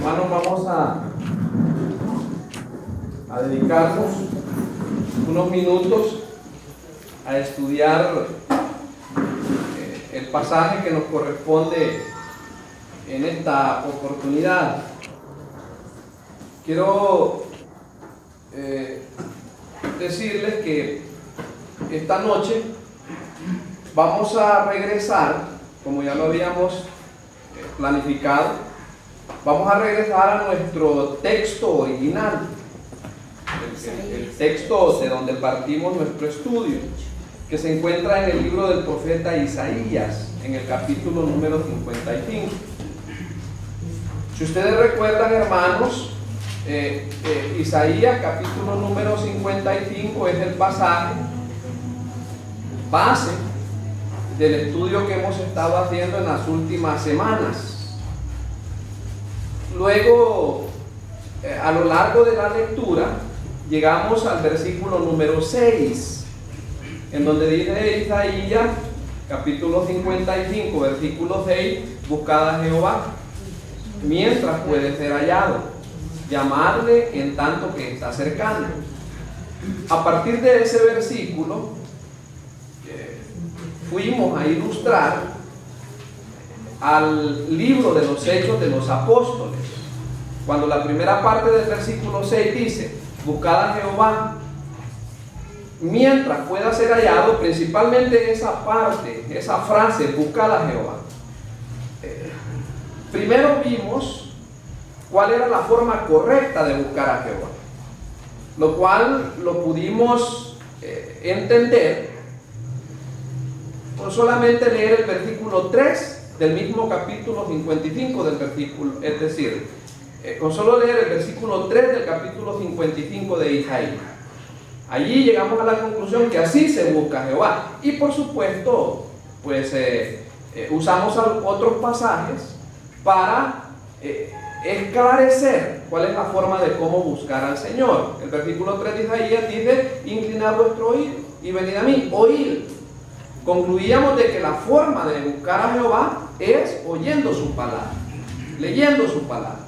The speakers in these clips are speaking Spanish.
Hermanos, vamos a dedicarnos unos minutos a estudiar el pasaje que nos corresponde en esta oportunidad. Quiero decirles que esta noche vamos a regresar, como ya lo habíamos planificado, vamos a regresar a nuestro texto original, el texto de donde partimos nuestro estudio, que se encuentra en el libro del profeta Isaías, en el capítulo número 55. Si ustedes recuerdan, hermanos, Isaías capítulo número 55 es el pasaje base del estudio que hemos estado haciendo en las últimas semanas. Luego, a lo largo de la lectura, llegamos al versículo número 6, en donde dice Isaías, capítulo 55, versículo 6, buscad a Jehová, mientras puede ser hallado, llamadle en tanto que está cercano. A partir de ese versículo, fuimos a ilustrar al libro de los Hechos de los Apóstoles, cuando la primera parte del versículo 6 dice, buscad a Jehová mientras pueda ser hallado. Principalmente esa parte, esa frase, buscad a Jehová. Primero vimos cuál era la forma correcta de buscar a Jehová, lo cual lo pudimos entender con solamente leer el versículo 3 del mismo capítulo 55 del versículo, es decir, con solo leer el versículo 3 del capítulo 55 de Isaías. Allí llegamos a la conclusión que así se busca a Jehová. Y por supuesto, pues usamos otros pasajes para esclarecer cuál es la forma de cómo buscar al Señor. El versículo 3 de Isaías dice, inclinad vuestro oído y venid a mí, oíd. Concluíamos de que la forma de buscar a Jehová es oyendo su palabra, leyendo su palabra.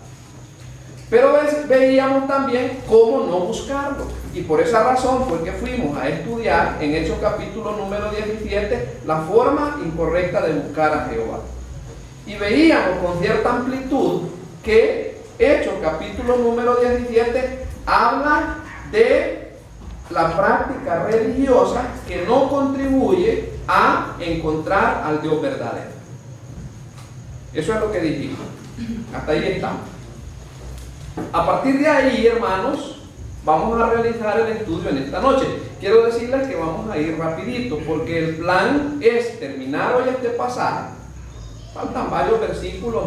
Pero veíamos también cómo no buscarlo. Y por esa razón fue que fuimos a estudiar en Hechos capítulo número 17 la forma incorrecta de buscar a Jehová. Y veíamos con cierta amplitud que Hechos capítulo número 17 habla de la práctica religiosa que no contribuye a encontrar al Dios verdadero. Eso es lo que dijimos. Hasta ahí estamos. A partir de ahí, hermanos, vamos a realizar el estudio en esta noche. Quiero decirles que vamos a ir rapidito, porque el plan es terminar hoy este pasaje. Faltan varios versículos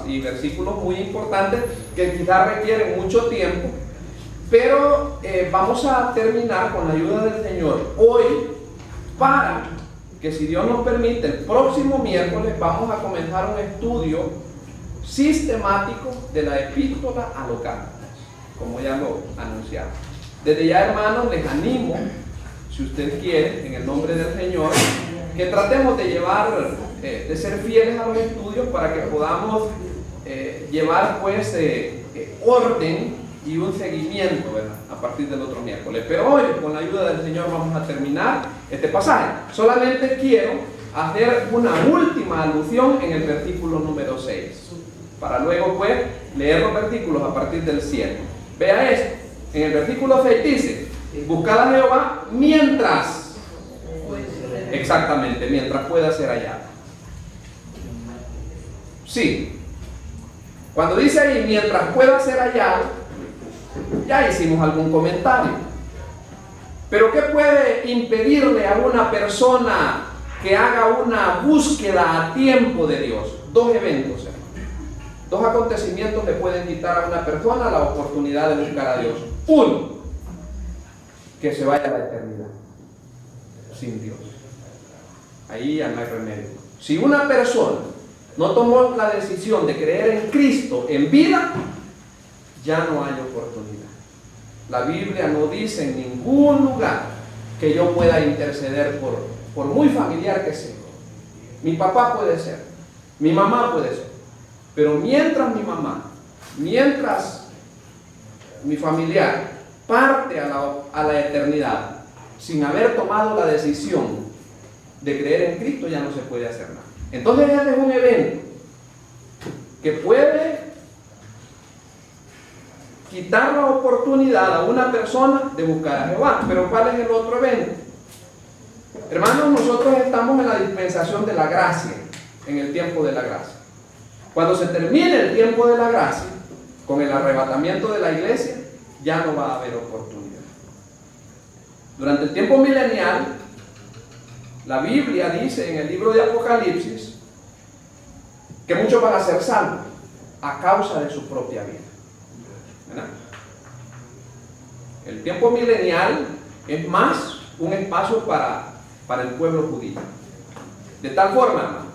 y versículos muy importantes que quizás requieren mucho tiempo, pero vamos a terminar con la ayuda del Señor hoy, para que, si Dios nos permite, el próximo miércoles vamos a comenzar un estudio sistemático de la epístola a los Gálatas, como ya lo anunciamos. Desde ya, hermanos, les animo, si usted quiere, en el nombre del Señor, que tratemos de de ser fieles a los estudios para que podamos llevar pues orden y un seguimiento, ¿verdad?, a partir del otro miércoles. Pero hoy, con la ayuda del Señor, vamos a terminar este pasaje. Solamente quiero hacer una última alusión en el versículo número 6, para luego pues leer los versículos a partir del 7. Vea esto, en el versículo 6 dice, buscad a Jehová mientras, exactamente, mientras pueda ser hallado. Sí, cuando dice ahí, mientras pueda ser hallado, ya hicimos algún comentario. Pero ¿qué puede impedirle a una persona que haga una búsqueda a tiempo de Dios? Dos eventos, hermano. Dos acontecimientos le pueden quitar a una persona la oportunidad de buscar a Dios. Uno, que se vaya a la eternidad sin Dios. Ahí ya no hay remedio. Si una persona no tomó la decisión de creer en Cristo en vida, ya no hay oportunidad. La Biblia no dice en ningún lugar que yo pueda interceder por muy familiar que sea. Mi papá puede ser, mi mamá puede ser, pero mientras mi mamá, mientras mi familiar parte a la eternidad sin haber tomado la decisión de creer en Cristo, ya no se puede hacer nada. Entonces este es un evento que puede quitar la oportunidad a una persona de buscar a Jehová. Pero ¿cuál es el otro evento? Hermanos, nosotros estamos en la dispensación de la gracia, en el tiempo de la gracia. Cuando se termine el tiempo de la gracia, con el arrebatamiento de la iglesia, ya no va a haber oportunidad. Durante el tiempo milenial, la Biblia dice en el libro de Apocalipsis que muchos van a ser salvos a causa de su propia vida. ¿Verdad? El tiempo milenial es más un espacio para el pueblo judío. De tal forma, hermano,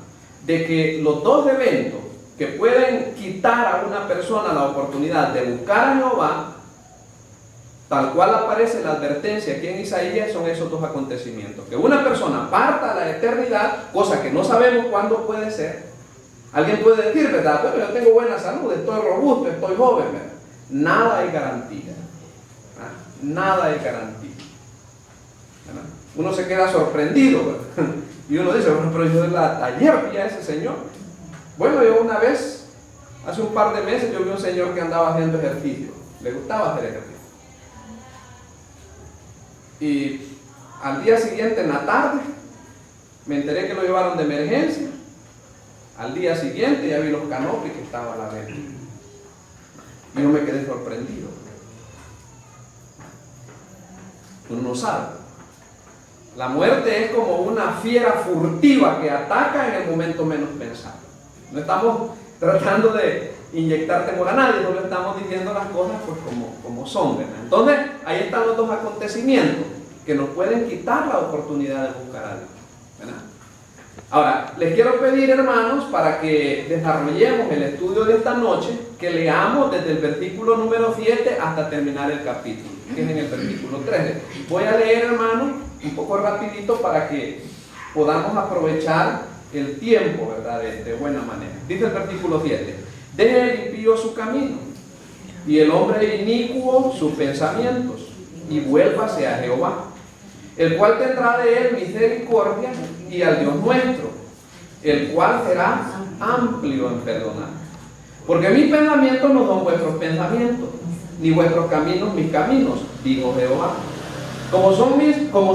de que los dos eventos que pueden quitar a una persona la oportunidad de buscar a Jehová, tal cual aparece la advertencia aquí en Isaías, son esos dos acontecimientos. Que una persona parta a la eternidad, cosa que no sabemos cuándo puede ser. Alguien puede decir, ¿verdad? Bueno, yo tengo buena salud, estoy robusto, estoy joven, ¿verdad? Nada hay garantía. Nada hay garantía. ¿Verdad? Uno se queda sorprendido, ¿verdad? Y uno dice, bueno, pero yo ayer vi a ese señor. Bueno, yo una vez, hace un par de meses, yo vi a un señor que andaba haciendo ejercicio. Le gustaba hacer ejercicio. Y al día siguiente, en la tarde, me enteré que lo llevaron de emergencia. Al día siguiente ya vi los canopios que estaban a la venta. Y yo me quedé sorprendido. Uno no sabe. La muerte es como una fiera furtiva que ataca en el momento menos pensado. No estamos tratando de inyectar temor a nadie, no le estamos diciendo las cosas pues como son, ¿verdad? Entonces, ahí están los dos acontecimientos que nos pueden quitar la oportunidad de buscar a Dios, ¿verdad? Ahora, les quiero pedir, hermanos, para que desarrollemos el estudio de esta noche, que leamos desde el versículo número 7 hasta terminar el capítulo, que es en el versículo 13. Voy a leer, hermanos, un poco rapidito para que podamos aprovechar el tiempo, ¿verdad?, de buena manera. Dice el versículo 7: deje el impío su camino, y el hombre inicuo sus pensamientos, y vuélvase a Jehová, el cual tendrá de él misericordia, y al Dios nuestro, el cual será amplio en perdonar. Porque mis pensamientos no son vuestros pensamientos, ni vuestros caminos mis caminos, dijo Jehová. Como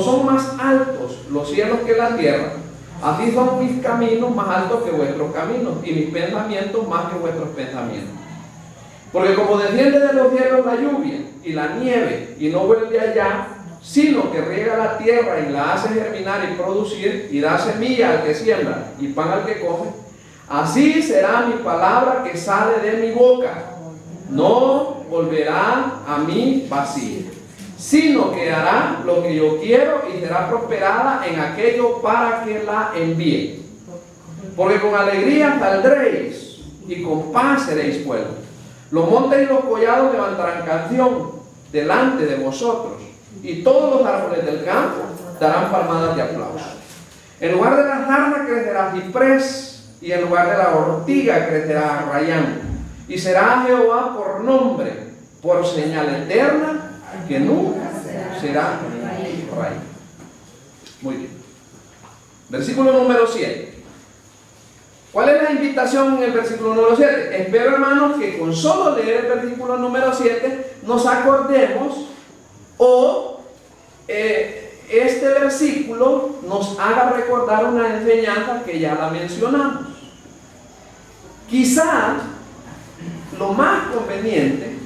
son más altos los cielos que la tierra, así son mis caminos más altos que vuestros caminos, y mis pensamientos más que vuestros pensamientos. Porque como desciende de los cielos la lluvia y la nieve, y no vuelve allá, sino que riega la tierra y la hace germinar y producir, y da semilla al que siembra y pan al que come, así será mi palabra que sale de mi boca. No volverá a mí vacía, sino que hará lo que yo quiero y será prosperada en aquello para que la envíe. Porque con alegría saldréis y con paz seréis pueblo. Los montes y los collados levantarán canción delante de vosotros, y todos los árboles del campo darán palmadas de aplauso. En lugar de la sarna crecerá ciprés, y en lugar de la ortiga crecerá arrayán. Y será Jehová por nombre, por señal eterna, que nunca será raíz. Muy bien. Versículo número 7. ¿Cuál es la invitación en el versículo número 7? Espero, hermanos, que con solo leer el versículo número 7 nos acordemos o este versículo nos haga recordar una enseñanza que ya la mencionamos. Quizá lo más conveniente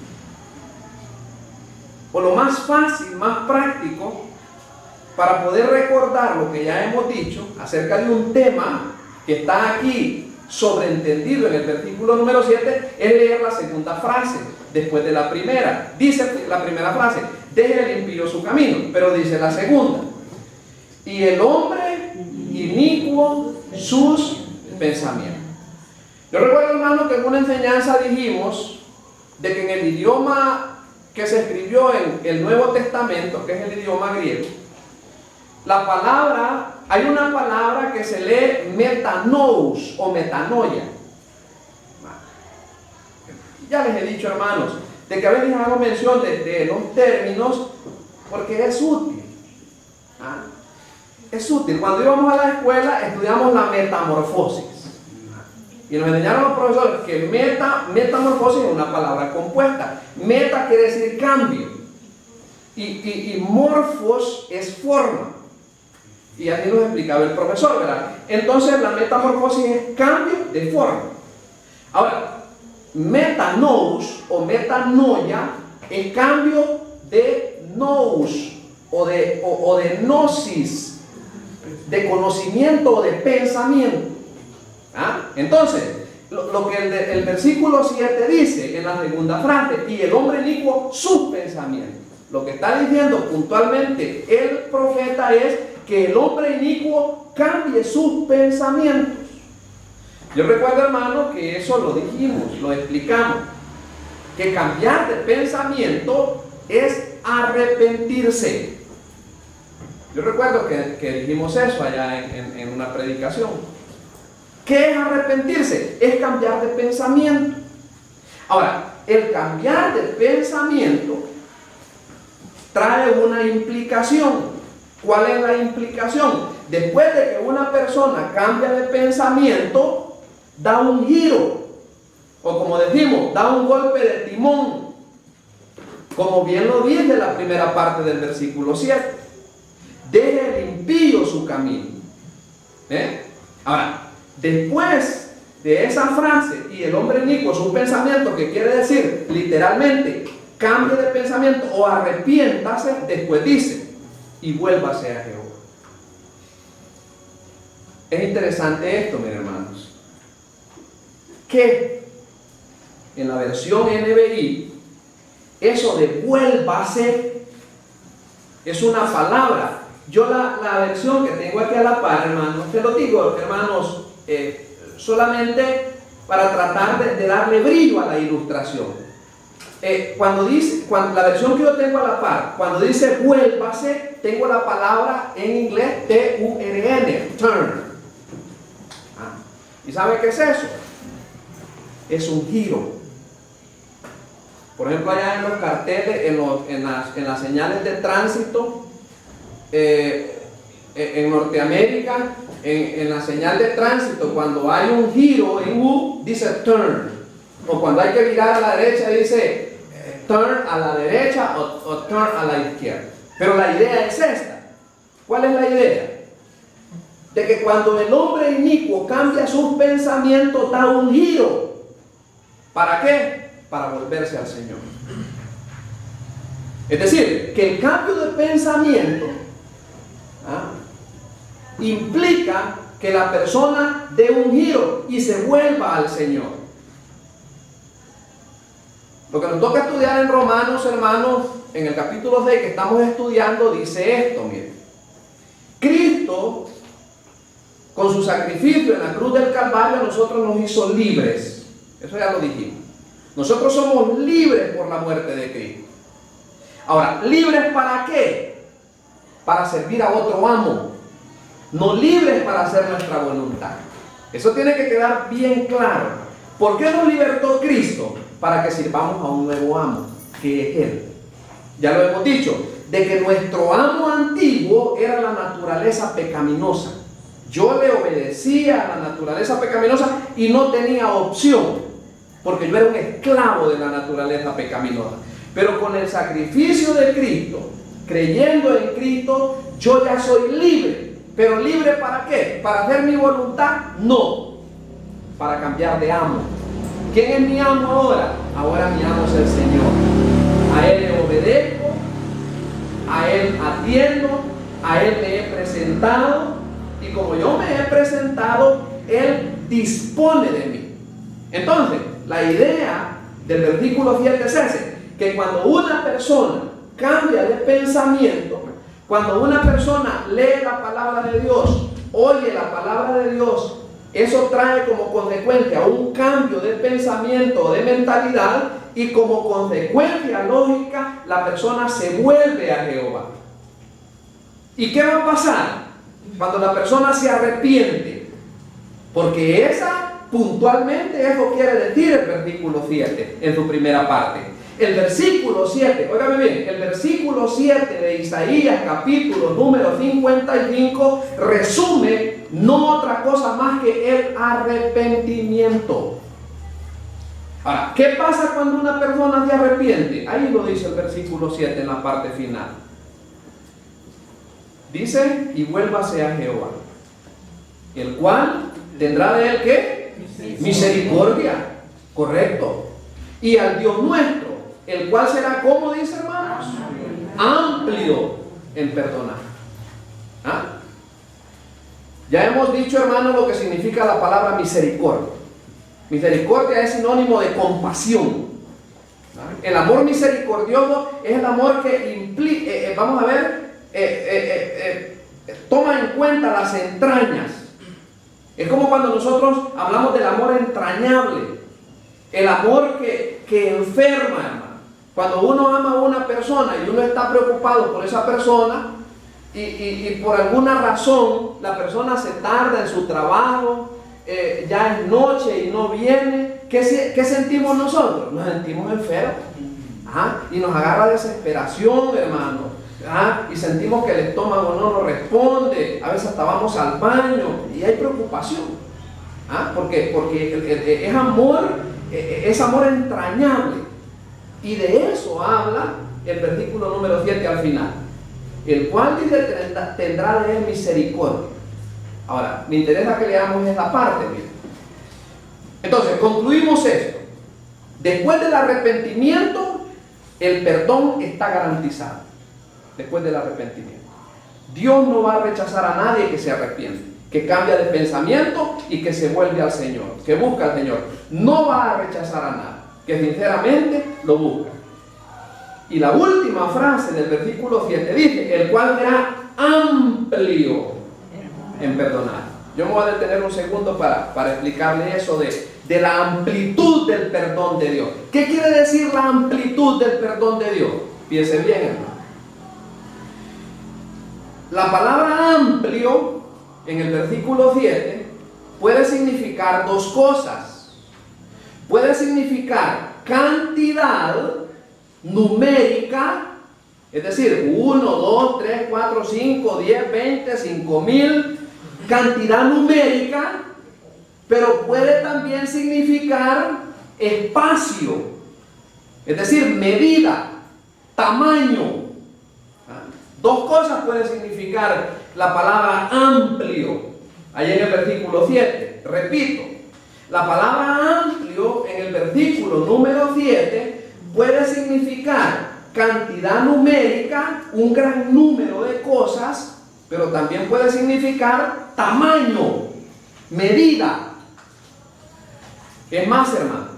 o lo más fácil, más práctico para poder recordar lo que ya hemos dicho acerca de un tema que está aquí sobreentendido en el versículo número 7 es leer la segunda frase después de la primera. Dice la primera frase: deje el impío su camino, pero dice la segunda: y el hombre inicuo sus pensamientos. Yo recuerdo, hermano, que en una enseñanza dijimos de que en el idioma que se escribió en el Nuevo Testamento, que es el idioma griego, hay una palabra que se lee metanous o metanoia. Ya les he dicho, hermanos, de que a veces hago mención de los términos porque es útil. ¿Ah? Es útil. Cuando íbamos a la escuela estudiamos la metamorfosis. Y nos enseñaron los profesores que metamorfosis es una palabra compuesta. Meta quiere decir cambio. Y morfos es forma. Y así nos explicaba el profesor, ¿verdad? Entonces la metamorfosis es cambio de forma. Ahora, metanous o metanoia es cambio de nous o de gnosis, de conocimiento o de pensamiento. ¿Ah? Entonces, lo que el versículo 7 dice en la segunda frase, y el hombre inicuo sus pensamientos. Lo que está diciendo puntualmente el profeta es que el hombre inicuo cambie sus pensamientos. Yo recuerdo, hermano, que eso lo dijimos, lo explicamos, que cambiar de pensamiento es arrepentirse. Yo recuerdo que dijimos eso allá en una predicación. ¿Qué es arrepentirse? Es cambiar de pensamiento. Ahora, el cambiar de pensamiento trae una implicación. ¿Cuál es la implicación? Después de que una persona cambia de pensamiento, da un giro, o como decimos, da un golpe de timón, como bien lo dice la primera parte del versículo 7. Deja el impío su camino. Ahora, después de esa frase, y el hombre inicuo es un pensamiento que quiere decir literalmente cambie de pensamiento o arrepiéntase, después dice y vuélvase a Jehová. Es interesante esto, mis hermanos, que en la versión NBI eso de vuélvase es una palabra. Yo la versión que tengo aquí a la par, hermanos, te lo digo, hermanos, solamente para tratar de darle brillo a la ilustración. Cuando la versión que yo tengo a la par, cuando dice vuélvase, tengo la palabra en inglés T-U-R-N, turn. ¿Y sabe qué es eso? Es un giro. Por ejemplo, allá en los carteles, en las señales de tránsito, en Norteamérica, en la señal de tránsito, cuando hay un giro en U, dice turn. O cuando hay que virar a la derecha, dice turn a la derecha o turn a la izquierda. Pero la idea es esta. ¿Cuál es la idea? De que cuando el hombre inicuo cambia sus pensamientos, da un giro. ¿Para qué? Para volverse al Señor. Es decir, que el cambio de pensamiento implica que la persona dé un giro y se vuelva al Señor. Lo que nos toca estudiar en Romanos, hermanos, en el capítulo 6 que estamos estudiando, dice esto, miren. Cristo, con su sacrificio en la cruz del Calvario, a nosotros nos hizo libres. Eso ya lo dijimos. Nosotros somos libres por la muerte de Cristo. Ahora, ¿libres para qué? Para servir a otro amo. No libres para hacer nuestra voluntad. Eso tiene que quedar bien claro. ¿Por qué nos libertó Cristo? Para que sirvamos a un nuevo amo, que es Él. Ya lo hemos dicho, de que nuestro amo antiguo era la naturaleza pecaminosa. Yo le obedecía a la naturaleza pecaminosa y no tenía opción, porque yo era un esclavo de la naturaleza pecaminosa. Pero con el sacrificio de Cristo, creyendo en Cristo, yo ya soy libre. ¿Pero libre para qué? ¿Para hacer mi voluntad? No. Para cambiar de amo. ¿Quién es mi amo ahora? Ahora mi amo es el Señor. A Él le obedezco, a Él atiendo, a Él me he presentado, y como yo me he presentado, Él dispone de mí. Entonces, la idea del versículo 7 es ese, que cuando una persona cambia de pensamiento, cuando una persona lee la palabra de Dios, oye la palabra de Dios, eso trae como consecuencia un cambio de pensamiento o de mentalidad, y como consecuencia lógica, la persona se vuelve a Jehová. ¿Y qué va a pasar cuando la persona se arrepiente? Porque esa puntualmente eso quiere decir el versículo 7 en su primera parte. El versículo 7, óigame bien, el versículo 7 de Isaías capítulo número 55 resume no otra cosa más que el arrepentimiento. Ahora, ¿qué pasa cuando una persona se arrepiente? Ahí lo dice el versículo 7 en la parte final. Dice, y vuélvase a Jehová, el cual tendrá de él ¿qué? Misericordia. Correcto. Y al Dios nuestro, el cual será, ¿cómo dice, hermanos? Amplio en perdonar. ¿Ah? Ya hemos dicho, hermanos, lo que significa la palabra misericordia. Misericordia es sinónimo de compasión. El amor misericordioso es el amor que implica, vamos a ver, toma en cuenta las entrañas. Es como cuando nosotros hablamos del amor entrañable, el amor que enferma, hermano. Cuando uno ama a una persona y uno está preocupado por esa persona y por alguna razón la persona se tarda en su trabajo, ya es noche y no viene, ¿qué sentimos nosotros? Nos sentimos enfermos. Y nos agarra desesperación, hermano. Y sentimos que el estómago no nos responde, a veces hasta vamos al baño y hay preocupación. Porque es amor entrañable. Y de eso habla el versículo número 7 al final, el cual dice tendrá de él misericordia. Ahora, me interesa que leamos esta parte. Miren. Entonces, concluimos esto. Después del arrepentimiento, el perdón está garantizado. Después del arrepentimiento, Dios no va a rechazar a nadie que se arrepiente, que cambia de pensamiento y que se vuelve al Señor, que busca al Señor. No va a rechazar a nadie, que sinceramente lo busca. Y la última frase del versículo 7 dice, el cual será amplio en perdonar. Yo me voy a detener un segundo para explicarle eso de la amplitud del perdón de Dios. ¿Qué quiere decir la amplitud del perdón de Dios? Fíjese bien, hermano. La palabra amplio en el versículo 7 puede significar dos cosas. Puede significar cantidad numérica, es decir, 1, 2, 3, 4, 5, 10, 20, 5,000, cantidad numérica, pero puede también significar espacio, es decir, medida, tamaño. Dos cosas puede significar la palabra amplio, ahí en el versículo 7. Repito, la palabra amplio en el versículo número 7 puede significar cantidad numérica, un gran número de cosas, pero también puede significar tamaño, medida. Es más, hermano,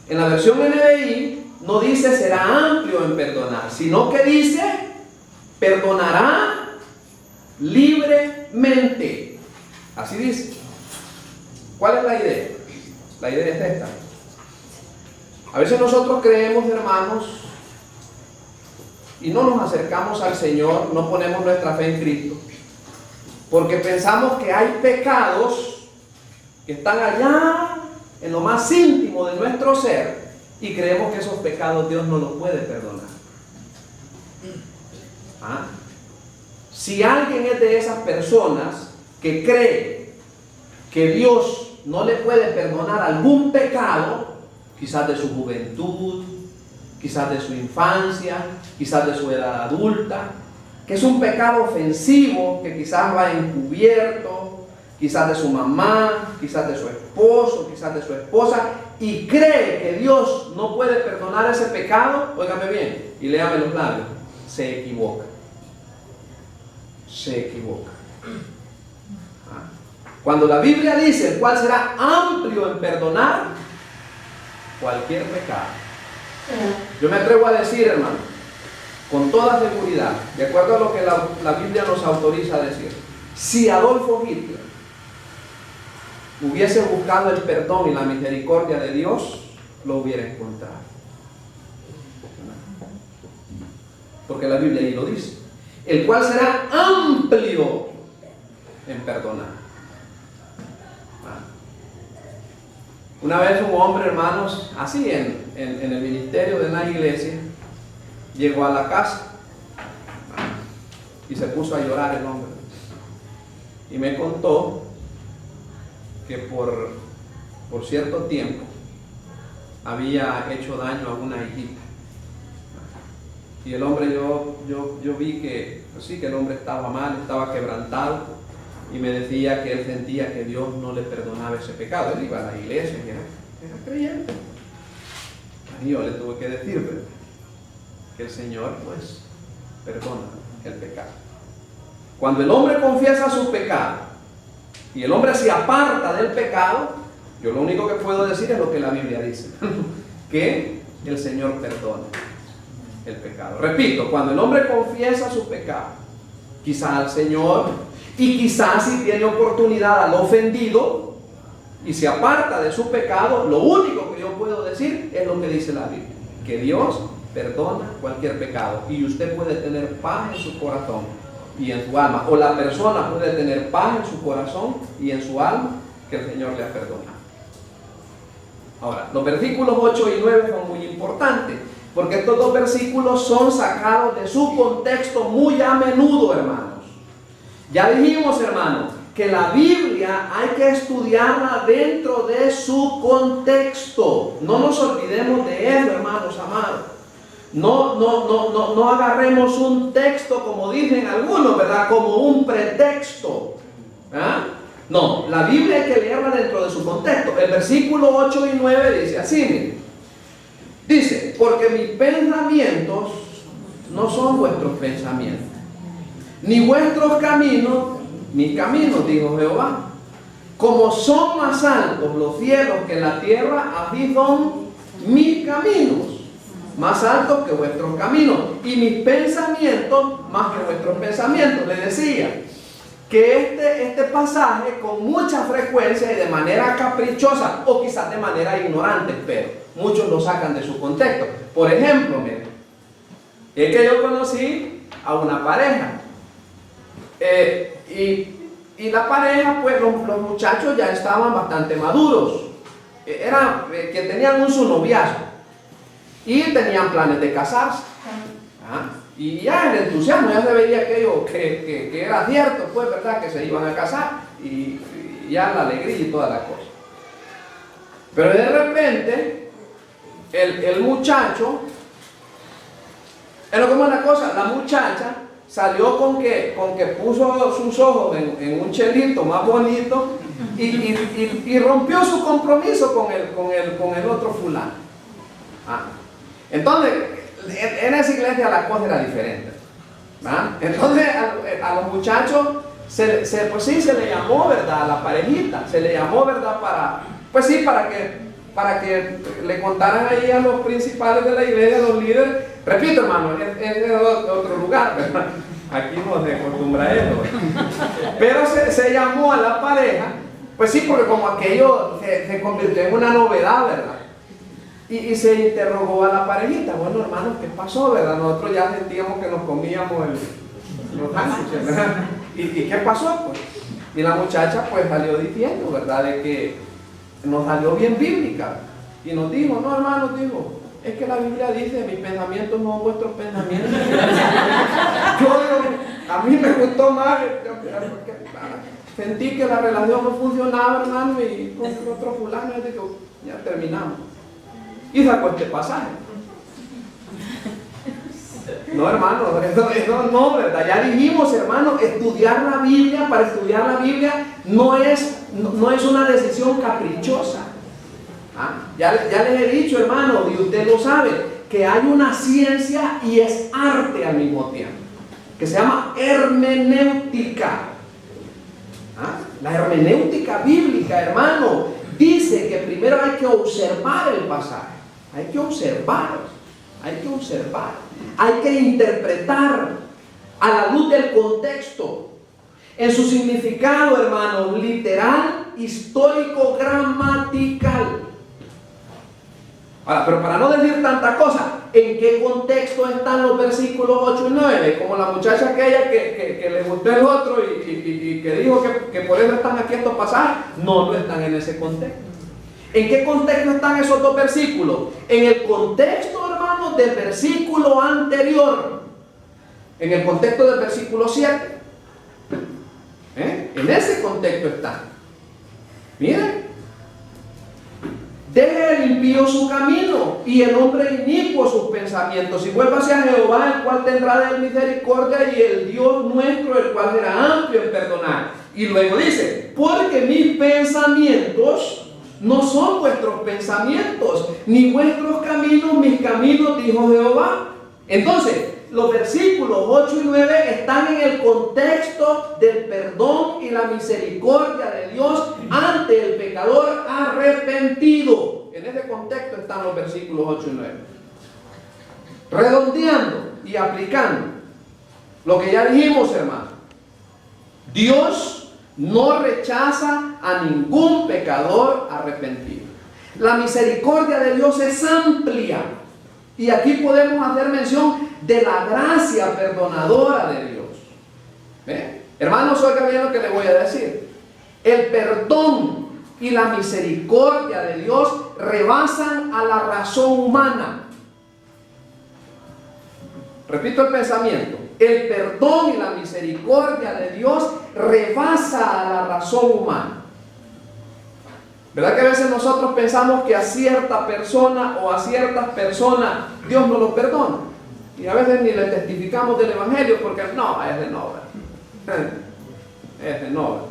en la versión NBI no dice será amplio en perdonar, sino que dice perdonará libremente. Así dice. ¿Cuál es la idea? La idea es esta. A veces nosotros creemos, hermanos, y no nos acercamos al Señor, no ponemos nuestra fe en Cristo, porque pensamos que hay pecados que están allá en lo más íntimo de nuestro ser y creemos que esos pecados Dios no los puede perdonar. Si alguien es de esas personas que cree que Dios no le puede perdonar algún pecado, quizás de su juventud, quizás de su infancia, quizás de su edad adulta, que es un pecado ofensivo, que quizás va encubierto, quizás de su mamá, quizás de su esposo, quizás de su esposa, y cree que Dios no puede perdonar ese pecado, óigame bien, y léame los labios, se equivoca. Se equivoca. Cuando la Biblia dice el cual será amplio en perdonar cualquier pecado, yo me atrevo a decir, hermano, con toda seguridad, de acuerdo a lo que la Biblia nos autoriza a decir, si Adolfo Hitler hubiese buscado el perdón y la misericordia de Dios, lo hubiera encontrado. Porque la Biblia ahí lo dice. El cual será amplio en perdonar. Una vez un hombre, hermanos, así en el ministerio de una iglesia, llegó a la casa y se puso a llorar el hombre. Y me contó que por cierto tiempo había hecho daño a una hijita. Y el hombre, yo vi que, pues sí, que el hombre estaba mal, estaba quebrantado, y me decía que él sentía que Dios no le perdonaba ese pecado. Él iba a la iglesia y era creyente. Y yo le tuve que decir, ¿verdad?, que el Señor, pues, perdona el pecado. Cuando el hombre confiesa su pecado y el hombre se aparta del pecado, yo lo único que puedo decir es lo que la Biblia dice, que el Señor perdona el pecado. Repito, cuando el hombre confiesa su pecado, quizás al Señor, y quizás si tiene oportunidad al ofendido y se aparta de su pecado, lo único que yo puedo decir es lo que dice la Biblia, que Dios perdona cualquier pecado y usted puede tener paz en su corazón y en su alma, o la persona puede tener paz en su corazón y en su alma, que el Señor le ha perdonado. Ahora, los versículos 8 y 9 son muy importantes, porque estos dos versículos son sacados de su contexto muy a menudo, hermanos. Ya dijimos, hermanos, que la Biblia hay que estudiarla dentro de su contexto. No nos olvidemos de eso, hermanos amados. No agarremos un texto, como dicen algunos, ¿verdad?, como un pretexto. ¿Ah? No, la Biblia hay que leerla dentro de su contexto. El versículo 8 y 9 dice así, miren. Dice, porque mis pensamientos no son vuestros pensamientos, ni vuestros caminos mis caminos, dijo Jehová. Como son más altos los cielos que la tierra, así son mis caminos, más altos que vuestros caminos, y mis pensamientos más que vuestros pensamientos. Le decía que este pasaje con mucha frecuencia y de manera caprichosa, o quizás de manera ignorante, pero muchos lo sacan de su contexto. Por ejemplo, miren, es que yo conocí a una pareja, y la pareja, pues los muchachos ya estaban bastante maduros, que tenían su noviazgo y tenían planes de casarse. ¿Ah? Y ya el entusiasmo, ya se veía aquello que era cierto, pues, ¿verdad?, que se iban a casar, y ya la alegría y toda la cosa. Pero de repente, el muchacho, es lo que es la cosa, la muchacha salió con que puso sus ojos en un chelito más bonito y rompió su compromiso con el otro fulano. ¿Ah? Entonces, en esa iglesia la cosa era diferente. ¿Ah? Entonces a los muchachos pues sí, se le llamó, ¿verdad?, a la parejita, se le llamó, ¿verdad?, para que le contaran ahí a los principales de la iglesia, a los líderes. Repito, hermano, es de otro lugar, ¿verdad? Aquí no se acostumbra a eso, pero se llamó a la pareja, pues sí, porque como aquello se convirtió en una novedad, ¿verdad? Y se interrogó a la parejita. Bueno, hermanos, ¿qué pasó, verdad? Nosotros ya sentíamos que nos comíamos los sándwiches, ¿verdad? ¿Y qué pasó, pues? Y la muchacha, pues, salió diciendo, ¿verdad?, de que nos salió bien bíblica. Y nos dijo, no, hermanos, dijo, es que la Biblia dice, mis pensamientos no son vuestros pensamientos. A mí me gustó más, sentí que la relación no funcionaba, hermano, y con el otro fulano, y digo, ya terminamos. Y sacó este pasaje. No, hermano, eso no, ¿verdad? Ya dijimos, hermano, estudiar la Biblia, para estudiar la Biblia no es una decisión caprichosa. ¿Ah? Ya les he dicho, hermano, y usted lo sabe, que hay una ciencia y es arte al mismo tiempo, que se llama hermenéutica. ¿Ah? La hermenéutica bíblica, hermano, dice que primero hay que observar el pasaje, hay que observar, hay que interpretar a la luz del contexto, en su significado, hermano, literal, histórico, gramatical. Ahora, pero para no decir tanta cosa, ¿en qué contexto están los versículos 8 y 9? Como la muchacha aquella que le gustó el otro y que dijo que por eso están aquí estos pasajes. No están en ese contexto. ¿En qué contexto están esos dos versículos? En el contexto, hermanos, del versículo anterior. En el contexto del versículo 7. En ese contexto están. Miren. Deje el impío su camino y el hombre inicuo sus pensamientos, y vuélvase a Jehová, el cual tendrá de él misericordia, y el Dios nuestro, el cual será amplio en perdonar. Y luego dice, porque mis pensamientos no son vuestros pensamientos, ni vuestros caminos mis caminos, dijo Jehová. Entonces, los versículos 8 y 9 están en el contexto del perdón y la misericordia de Dios ante el pecador arrepentido. En ese contexto están los versículos 8 y 9. Redondeando y aplicando lo que ya dijimos, hermano. Dios no rechaza a ningún pecador arrepentido. La misericordia de Dios es amplia. Y aquí podemos hacer mención de la gracia perdonadora de Dios. Hermanos, oiga bien lo que le voy a decir. El perdón y la misericordia de Dios rebasan a la razón humana. Repito el pensamiento. El perdón y la misericordia de Dios rebasa a la razón humana. ¿Verdad que a veces nosotros pensamos que a cierta persona o a ciertas personas Dios no los perdona? Y a veces ni le testificamos del Evangelio porque no, es de no. Es de no.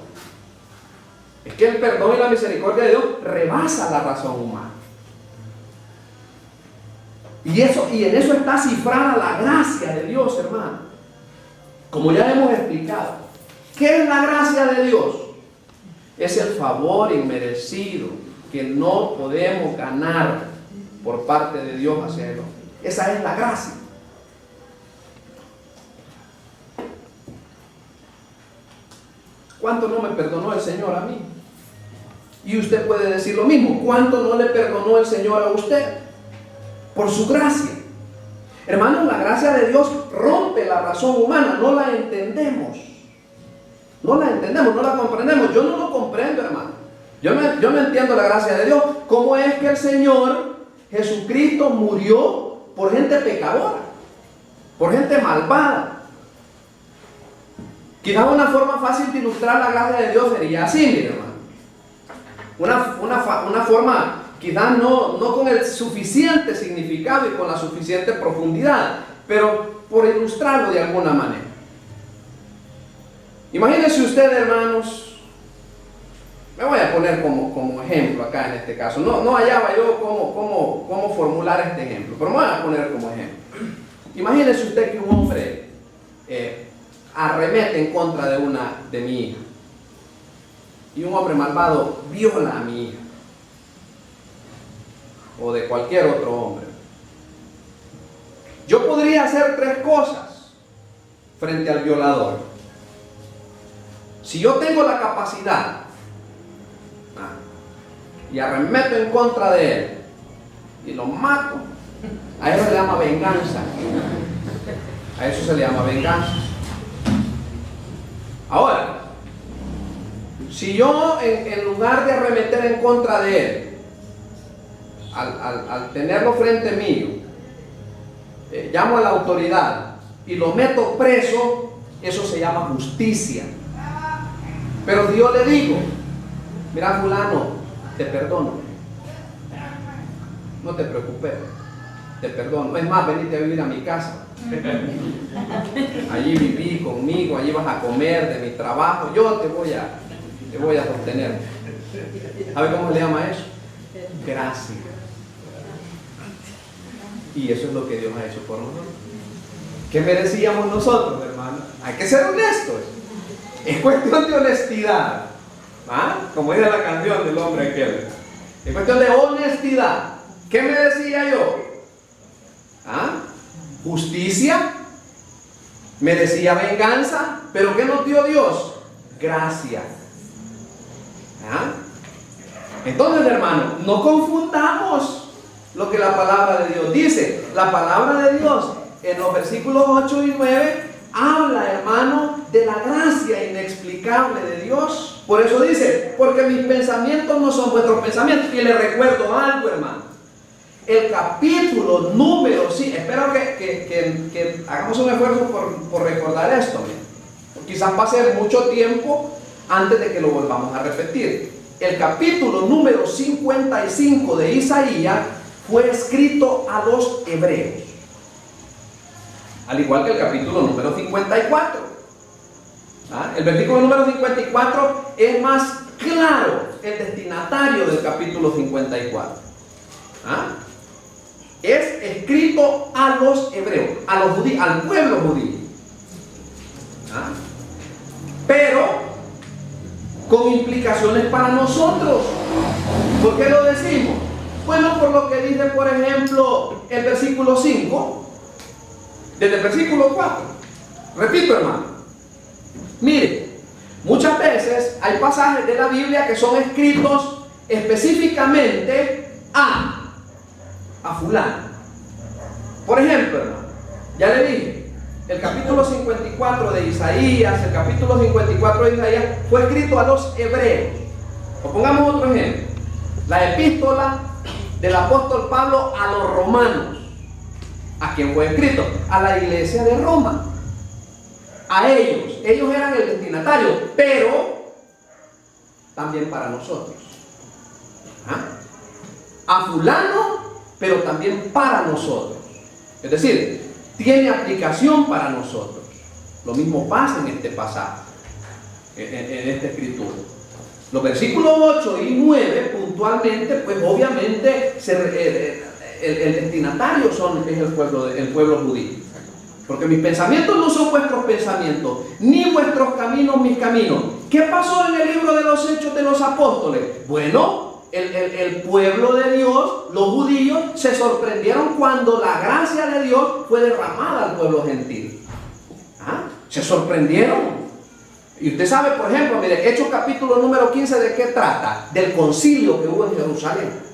Es que el perdón y la misericordia de Dios rebasa la razón humana. Y en eso está cifrada la gracia de Dios, hermano. Como ya hemos explicado. ¿Qué es la gracia de Dios? Es el favor inmerecido que no podemos ganar por parte de Dios hacia el hombre. Esa es la gracia. ¿Cuánto no me perdonó el Señor a mí? Y usted puede decir lo mismo. ¿Cuánto no le perdonó el Señor a usted? Por su gracia. Hermanos, la gracia de Dios rompe la razón humana. No la entendemos. No la entendemos, no la comprendemos. Yo no lo comprendo, hermano. Yo no entiendo la gracia de Dios. ¿Cómo es que el Señor Jesucristo murió por gente pecadora? Por gente malvada. Quizás una forma fácil de ilustrar la gracia de Dios sería así, mi hermano. Una forma quizás no con el suficiente significado y con la suficiente profundidad, pero por ilustrarlo de alguna manera. Imagínense usted, hermanos, me voy a poner como ejemplo acá en este caso. No hallaba yo cómo formular este ejemplo, pero me voy a poner como ejemplo. Imagínense usted que un hombre arremete en contra de mi hija. Y un hombre malvado viola a mi hija. O de cualquier otro hombre. Yo podría hacer tres cosas frente al violador. Si yo tengo la capacidad y arremeto en contra de él y lo mato, a eso se le llama venganza. A eso se le llama venganza. Ahora, si yo en lugar de arremeter en contra de él, al tenerlo frente mío, llamo a la autoridad y lo meto preso, eso se llama justicia. Pero yo le digo, mira fulano, te perdono, no te preocupes, te perdono, es más, venite a vivir a mi casa, allí viví conmigo, allí vas a comer de mi trabajo, yo te voy a sostener. ¿Sabe cómo le llama eso? Gracia. Y eso es lo que Dios ha hecho por nosotros. ¿Qué merecíamos nosotros, hermano? Hay que ser honestos. Es cuestión de honestidad. Como dice la canción del hombre aquel. Es cuestión de honestidad. ¿Qué merecía yo? Justicia. Merecía venganza. ¿Pero qué nos dio Dios? Gracia. Entonces, hermano, no confundamos lo que la palabra de Dios dice. La palabra de Dios en los versículos 8 y 9 habla, hermano, de la gracia inexplicable de Dios Por eso dice, porque mis pensamientos no son vuestros pensamientos. Y le recuerdo algo, hermano. El capítulo número 5, espero que hagamos un esfuerzo por recordar esto. Quizás pase mucho tiempo antes de que lo volvamos a repetir. El capítulo número 55 de Isaías fue escrito a los hebreos, al igual que el capítulo número 54. El versículo número 54 es más claro, el destinatario del capítulo 54. Es escrito a los hebreos, a los judíos, al pueblo judío. Pero con implicaciones para nosotros. ¿Por qué lo decimos? Bueno, por lo que dice, por ejemplo, el versículo 5, desde el versículo 4. Repito, hermano. Mire, muchas veces hay pasajes de la Biblia que son escritos específicamente a fulano. Por ejemplo, hermano, ya le dije, el capítulo 54 de Isaías, el capítulo 54 de Isaías fue escrito a los hebreos. O pongamos otro ejemplo, la epístola del apóstol Pablo a los romanos. ¿A quién fue escrito? A la iglesia de Roma. A ellos eran el destinatario, pero también para nosotros. A fulano, pero también para nosotros. Es decir, tiene aplicación para nosotros. Lo mismo pasa en este pasaje, en esta escritura. Los versículos 8 y 9 puntualmente, pues obviamente el destinatario es el pueblo judío. Porque mis pensamientos no son vuestros pensamientos, ni vuestros caminos mis caminos. ¿Qué pasó en el libro de los Hechos de los Apóstoles? Bueno, el pueblo de Dios, los judíos, se sorprendieron cuando la gracia de Dios fue derramada al pueblo gentil. Se sorprendieron. Y usted sabe, por ejemplo, mire, Hechos capítulo número 15, ¿de qué trata? Del concilio que hubo en Jerusalén.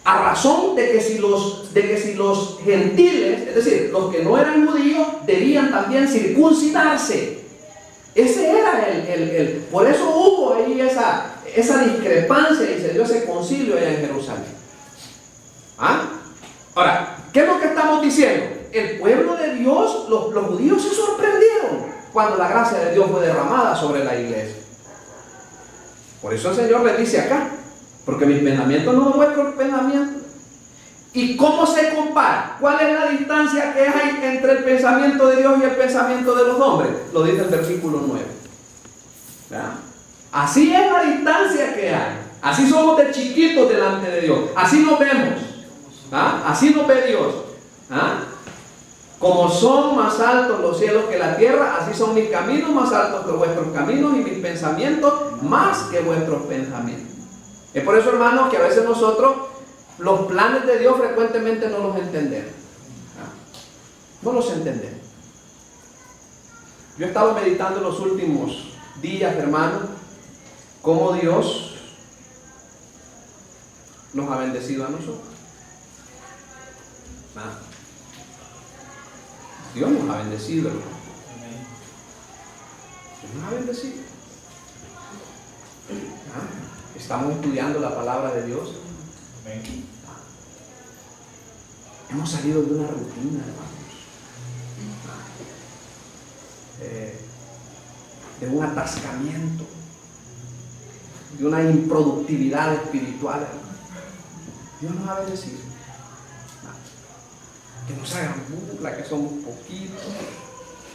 A razón de que si los gentiles, es decir, los que no eran judíos, debían también circuncidarse. Ese era por eso hubo ahí esa discrepancia y se dio ese concilio allá en Jerusalén. Ahora, ¿qué es lo que estamos diciendo? El pueblo de Dios, los judíos se sorprendieron cuando la gracia de Dios fue derramada sobre la iglesia. Por eso el Señor le dice acá, porque mis pensamientos no son vuestros pensamientos. ¿Y cómo se compara? ¿Cuál es la distancia que hay entre el pensamiento de Dios y el pensamiento de los hombres? Lo dice el versículo 9. ¿Verdad? Así es la distancia que hay. Así somos de chiquitos delante de Dios. Así nos vemos. Así nos ve Dios. Como son más altos los cielos que la tierra, así son mis caminos más altos que vuestros caminos y mis pensamientos más que vuestros pensamientos. Es por eso, hermanos, que a veces nosotros los planes de Dios frecuentemente no los entendemos. No los entendemos. Yo he estado meditando en los últimos días, hermanos, cómo Dios nos ha bendecido a nosotros. Dios nos ha bendecido, hermano. Dios nos ha bendecido. Estamos estudiando la palabra de Dios. Hemos salido de una rutina, hermanos. De un atascamiento, de una improductividad espiritual, hermano. Dios nos ha bendecido. Que nos hagan burla, que somos poquitos.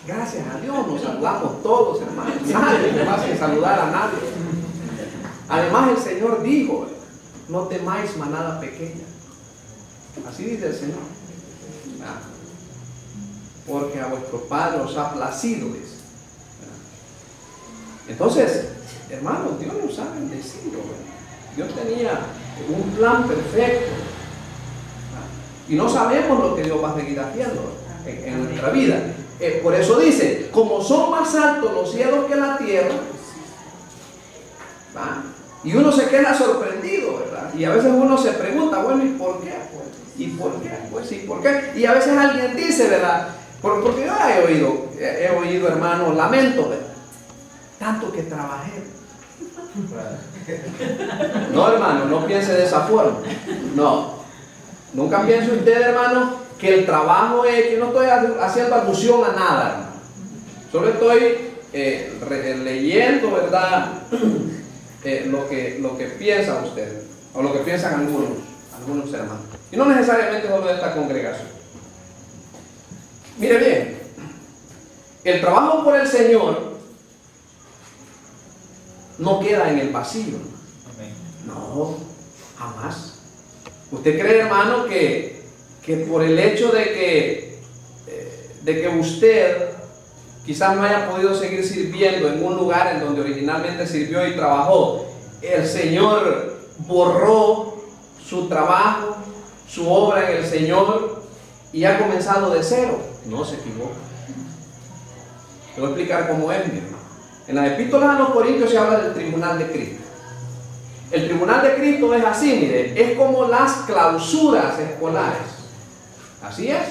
Gracias a Dios nos saludamos todos, hermanos. Nadie me va a saludar a nadie. Además el Señor dijo, no temáis manada pequeña. Así dice el Señor. Porque a vuestro Padre os ha placido eso. Entonces, hermanos, Dios nos ha bendecido. Dios tenía un plan perfecto. Y no sabemos lo que Dios va a seguir haciendo en nuestra vida. Por eso dice, como son más altos los cielos que la tierra, y uno se queda sorprendido, ¿verdad? Y a veces uno se pregunta, bueno, ¿y por qué? ¿Y por qué? Pues sí, ¿por qué? Y a veces alguien dice, ¿verdad? Porque yo he oído, hermano, lamento, ¿verdad? Tanto que trabajé, No, hermano, no piense de esa forma. No. Nunca piense usted, hermano, que el trabajo es, que no estoy haciendo alusión a nada, hermano. Solo estoy leyendo, ¿verdad? Lo que piensan ustedes, o lo que piensan algunos hermanos. Y no necesariamente solo de esta congregación. Mire bien, el trabajo por el Señor no queda en el vacío. No, jamás. ¿Usted cree, hermano, que por el hecho de que usted quizás no haya podido seguir sirviendo en un lugar en donde originalmente sirvió y trabajó, el Señor borró su trabajo, su obra en el Señor y ha comenzado de cero? No se equivoca. Te voy a explicar cómo es, mi hermano. En las epístolas a los Corintios se habla del tribunal de Cristo. El tribunal de Cristo es así, mire, es como las clausuras escolares. Así es.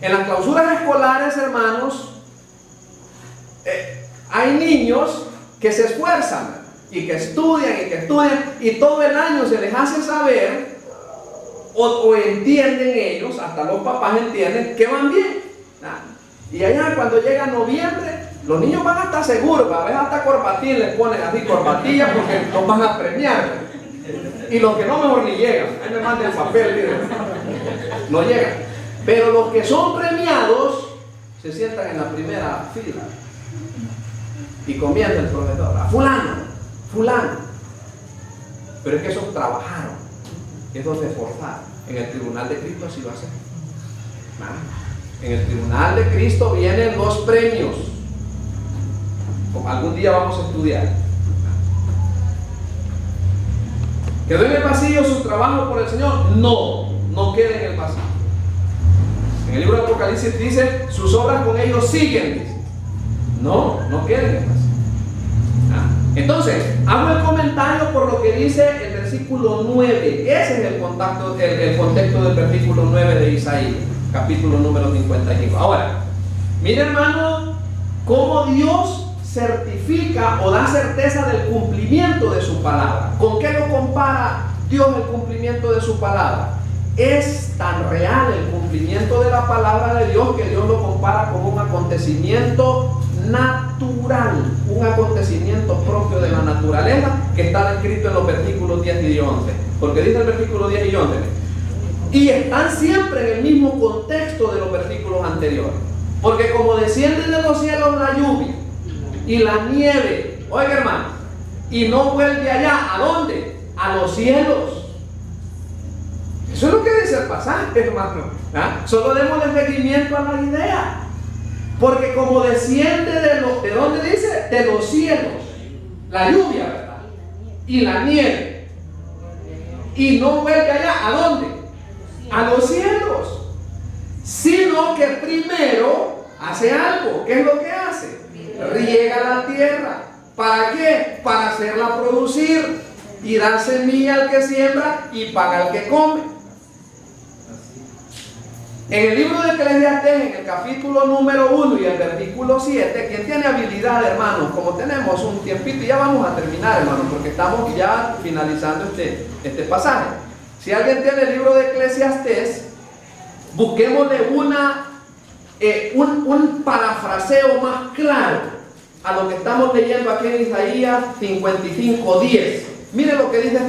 En las clausuras escolares, hermanos, hay niños que se esfuerzan y que estudian y todo el año se les hace saber o entienden ellos, hasta los papás entienden que van bien. Y allá cuando llega noviembre, los niños van a estar seguros, a veces hasta corbatín les ponen así, corbatillas, porque los van a premiar. Y los que no, mejor ni llegan. Ahí me manden el papel, miren. No llegan. Pero los que son premiados se sientan en la primera fila. Y comienza el profesor: a fulano. Pero es que esos trabajaron, esos se esforzaron. En el tribunal de Cristo así va a ser. En el tribunal de Cristo vienen los premios. Como algún día vamos a estudiar. ¿Quedó en el vacío su trabajo por el Señor? No queda en el vacío. En el libro de Apocalipsis dice: sus obras con ellos siguen, dice. No queda en el vacío. Entonces, hago el comentario por lo que dice el versículo 9. Ese es el contexto del versículo 9 de Isaías, capítulo número 55. Ahora, mire, hermano, cómo Dios certifica o da certeza del cumplimiento de su palabra. ¿Con qué lo compara Dios el cumplimiento de su palabra? Es tan real el cumplimiento de la palabra de Dios que Dios lo compara con un acontecimiento natural, un acontecimiento propio de la naturaleza que está descrito en los versículos 10 y 11. Porque dice el versículo 10 y 11, y están siempre en el mismo contexto de los versículos anteriores. Porque como desciende de los cielos la lluvia y la nieve, oiga, hermano, y no vuelve allá, ¿a dónde? A los cielos. Eso es lo que dice el pasaje, hermano. Solo démosle seguimiento a la idea. Porque como desciende ¿de dónde dice? De los cielos. La lluvia, ¿verdad? Y la nieve. Y no vuelve allá, ¿a dónde? A los cielos. Sino que primero hace algo. ¿Qué es lo que hace? Riega la tierra. ¿Para qué? Para hacerla producir y dar semilla al que siembra y paga al que come. En el libro de Eclesiastés, en el capítulo número 1 y el versículo 7, quien tiene habilidad, hermanos, como tenemos un tiempito, ya vamos a terminar, hermanos, porque estamos ya finalizando este pasaje. Si alguien tiene el libro de Eclesiastés, busquémosle un parafraseo más claro a lo que estamos leyendo aquí en Isaías 55:10. Mire lo que dice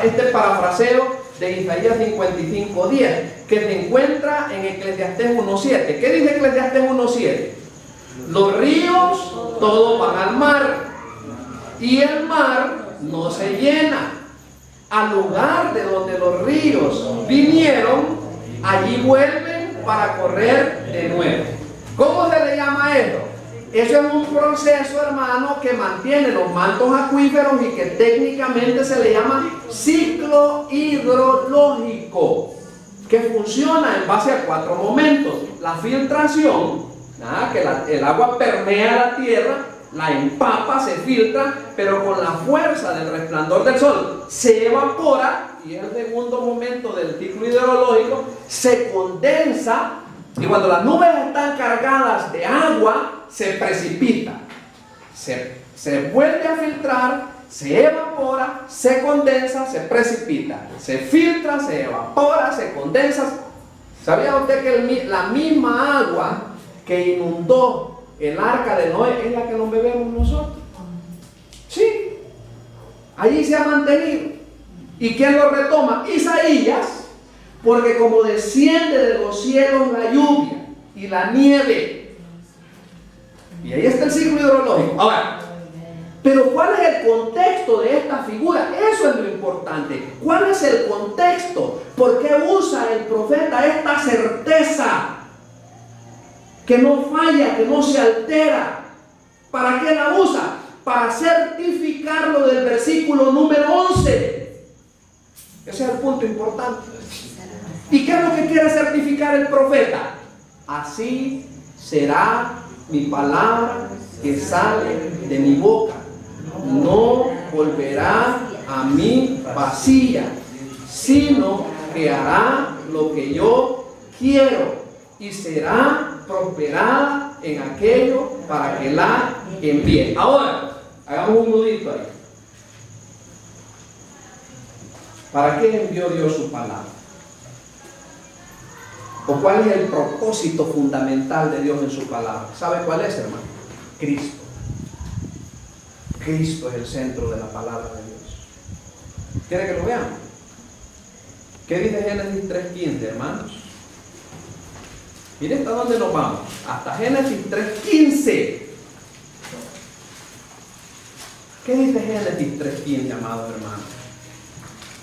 este parafraseo de Isaías 55:10, que se encuentra en Eclesiastés 1:7. ¿Qué dice Eclesiastés 1:7? Los ríos todos van al mar y el mar no se llena. Al lugar de donde los ríos vinieron, allí vuelven para correr de nuevo. ¿Cómo se le llama esto? Eso es un proceso, hermano, que mantiene los mantos acuíferos y que técnicamente se le llama ciclo hidrológico, que funciona en base a 4 momentos. La filtración, que el agua permea la tierra, la empapa, se filtra, pero con la fuerza del resplandor del sol se evapora, y el segundo momento del ciclo hidrológico se condensa, y cuando las nubes están cargadas de agua, se precipita, se vuelve a filtrar, se evapora, se condensa, se precipita, se filtra, se evapora, se condensa. ¿Sabía usted que la misma agua que inundó el arca de Noé es la que nos bebemos nosotros? Sí, allí se ha mantenido. ¿Y quién lo retoma? Isaías, porque como desciende de los cielos la lluvia y la nieve, y ahí está el ciclo hidrológico. Ahora, pero ¿cuál es el contexto de esta figura? Eso es lo importante. ¿Cuál es el contexto? ¿Por qué usa el profeta esta certeza que no falla, que no se altera? ¿Para qué la usa? Para certificarlo del versículo número 11. Ese es el punto importante. ¿Y qué es lo que quiere certificar el profeta? Así será mi palabra que sale de mi boca. No volverá a mí vacía, sino que hará lo que yo quiero y será prosperada en aquello para que la envíe. Ahora, hagamos un nudito ahí. ¿Para qué envió Dios su palabra? ¿O cuál es el propósito fundamental de Dios en su palabra? ¿Sabe cuál es, hermano? Cristo. Cristo es el centro de la palabra de Dios. ¿Quiere que lo veamos? ¿Qué dice Génesis 3:15, hermanos? Miren hasta dónde nos vamos. Hasta Génesis 3:15. ¿Qué dice Génesis 3:15, amados hermanos?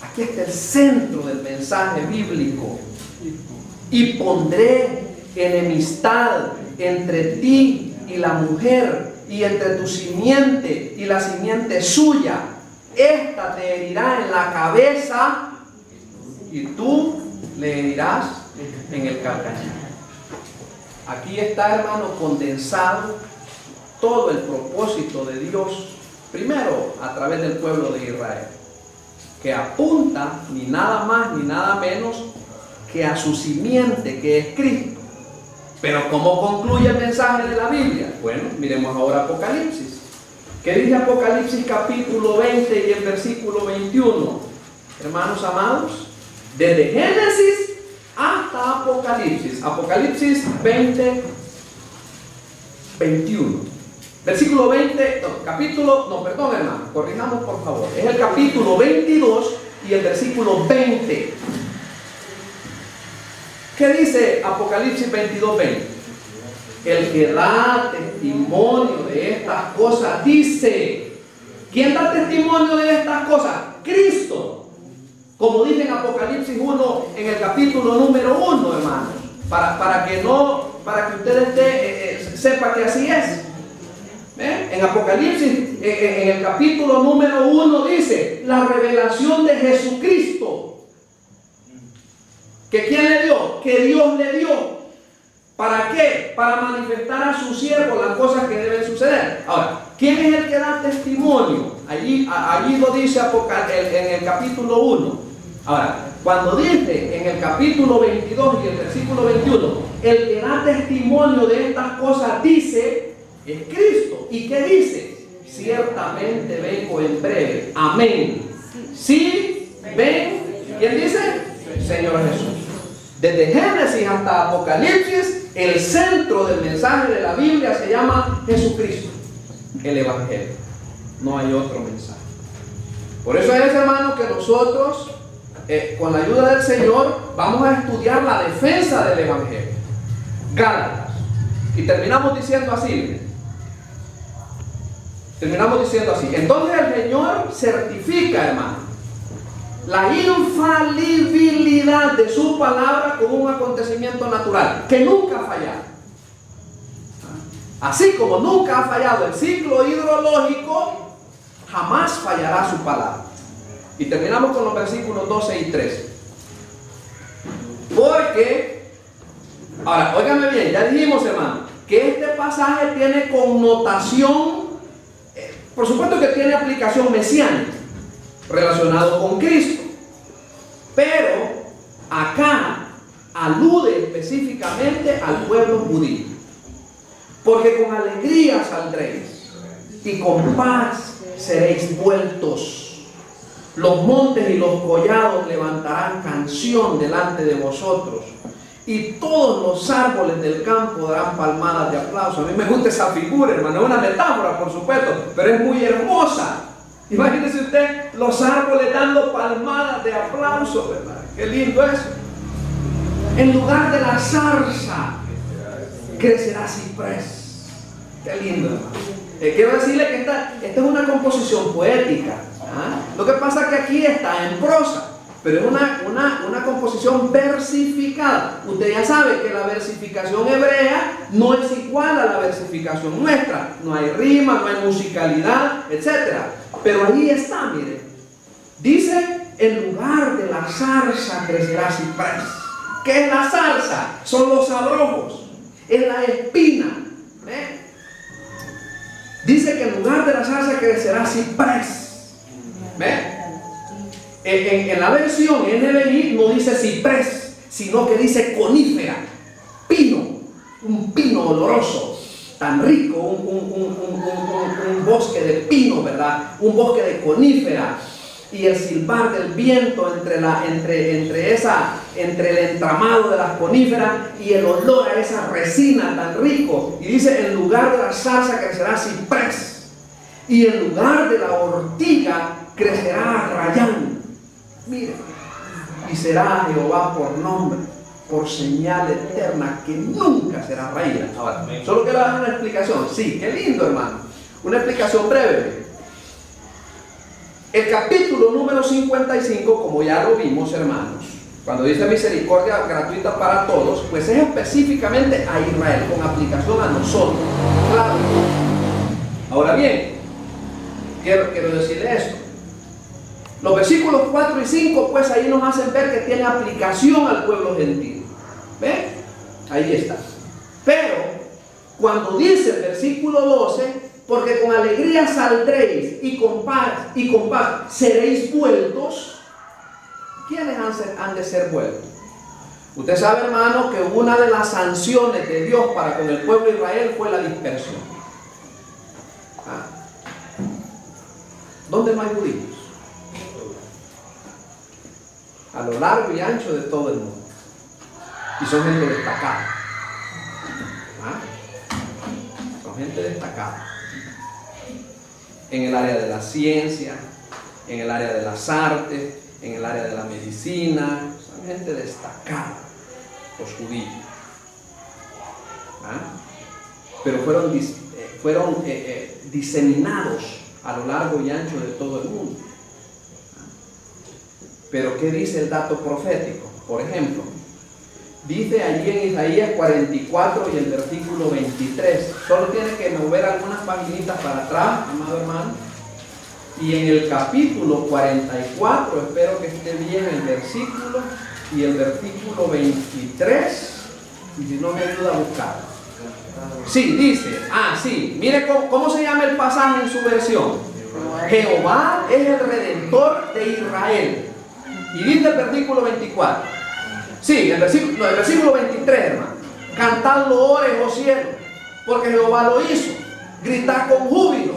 Aquí está el centro del mensaje bíblico. Y pondré enemistad entre ti y la mujer, y entre tu simiente y la simiente suya. Esta te herirá en la cabeza y tú le herirás en el calcañar. Aquí está, hermano, condensado todo el propósito de Dios, primero a través del pueblo de Israel, que apunta ni nada más ni nada menos que a su simiente, que es Cristo. Pero ¿cómo concluye el mensaje de la Biblia? Bueno, miremos ahora Apocalipsis. ¿Qué dice Apocalipsis capítulo 20 y el versículo 21? Hermanos amados, desde Génesis hasta Apocalipsis. Apocalipsis 20, 21. Versículo 20, hermano, corrijamos por favor. Es el capítulo 22 y el versículo 20. ¿Qué dice Apocalipsis 22:20? El que da testimonio de estas cosas dice. ¿Quién da testimonio de estas cosas? Cristo. Como dice en Apocalipsis 1, en el capítulo número 1, hermanos. Para que usted sepa que así es. En Apocalipsis, en el capítulo número 1 dice, la revelación de Jesucristo. ¿Que quién le dio? Que Dios le dio. ¿Para qué? Para manifestar a su siervo las cosas que deben suceder. Ahora, ¿quién es el que da testimonio? Allí lo dice en el capítulo 1. Ahora, cuando dice en el capítulo 22 y el versículo 21, el que da testimonio de estas cosas dice, es Cristo. ¿Y qué dice? Ciertamente vengo en breve. Amén. Sí, ven. ¿Quién dice? Señor Jesús. Desde Génesis hasta Apocalipsis, el centro del mensaje de la Biblia se llama Jesucristo, el Evangelio. No hay otro mensaje. Por eso es, hermano, que nosotros, con la ayuda del Señor, vamos a estudiar la defensa del Evangelio. Gálatas. Y terminamos diciendo así. Entonces el Señor certifica, hermano, la infalibilidad de su palabra como un acontecimiento natural, que nunca ha fallado. Así como nunca ha fallado el ciclo hidrológico, jamás fallará su palabra. Y terminamos con los versículos 12 y 13. Porque, ahora, óigame bien, ya dijimos, hermano, que este pasaje tiene connotación, por supuesto que tiene aplicación mesiánica, relacionado con Cristo. Pero acá alude específicamente al pueblo judío. Porque con alegría saldréis y con paz seréis vueltos. Los montes y los collados levantarán canción delante de vosotros, y todos los árboles del campo darán palmadas de aplauso. A mí me gusta esa figura, hermano, es una metáfora, por supuesto, pero es muy hermosa. Imagínese usted los árboles dando palmadas de aplauso, ¿verdad? Qué lindo eso. En lugar de la zarza crecerá ciprés. Qué lindo, hermano. Quiero decirle que esta es una composición poética. Lo que pasa es que aquí está en prosa, pero es una composición versificada. Usted ya sabe que la versificación hebrea no es igual a la versificación nuestra. No hay rima, no hay musicalidad, etc. Pero ahí está, mire. Dice, en lugar de la zarza crecerá ciprés. ¿Qué es la zarza? Son los abrojos, es la espina. Dice que en lugar de la zarza crecerá ciprés. En la versión NBI no dice ciprés, sino que dice conífera, pino, un pino oloroso, tan rico, un bosque de pino, ¿verdad? Un bosque de conífera. Y el silbar del viento entre el entramado de las coníferas y el olor a esa resina tan rico. Y dice, en lugar de la zarza crecerá ciprés, y en lugar de la ortiga crecerá rayán. Mire, y será Jehová por nombre, por señal eterna que nunca será raída. Ahora, solo quiero dar una explicación. Sí, qué lindo, hermano. Una explicación breve. El capítulo número 55, como ya lo vimos, hermanos, cuando dice misericordia gratuita para todos, pues es específicamente a Israel, con aplicación a nosotros. Claro. Ahora bien, quiero decirle esto. Los versículos 4 y 5, pues ahí nos hacen ver que tiene aplicación al pueblo gentil. ¿Ven? Ahí está. Pero, cuando dice el versículo 12, porque con alegría saldréis y con paz seréis vueltos, ¿quiénes han de ser vueltos? Usted sabe, hermano, que una de las sanciones de Dios para con el pueblo de Israel fue la dispersión. ¿Dónde no hay judíos? A lo largo y ancho de todo el mundo. Y son gente destacada. Son gente destacada. En el área de la ciencia, en el área de las artes, en el área de la medicina. Son gente destacada, los judíos. Pero fueron diseminados a lo largo y ancho de todo el mundo. Pero ¿qué dice el dato profético? Por ejemplo, dice allí en Isaías 44 y el versículo 23. Solo tiene que mover algunas paginitas para atrás, amado hermano. Y en el capítulo 44, espero que esté bien el versículo, y el versículo 23, y si no me ayuda a buscarlo. Sí, dice, sí, mire cómo se llama el pasaje en su versión. Jehová es el Redentor de Israel. Y dice el versículo 24. Sí, el versículo 23, hermano. Cantad loores, oh cielos, porque Jehová lo hizo. Gritad con júbilo,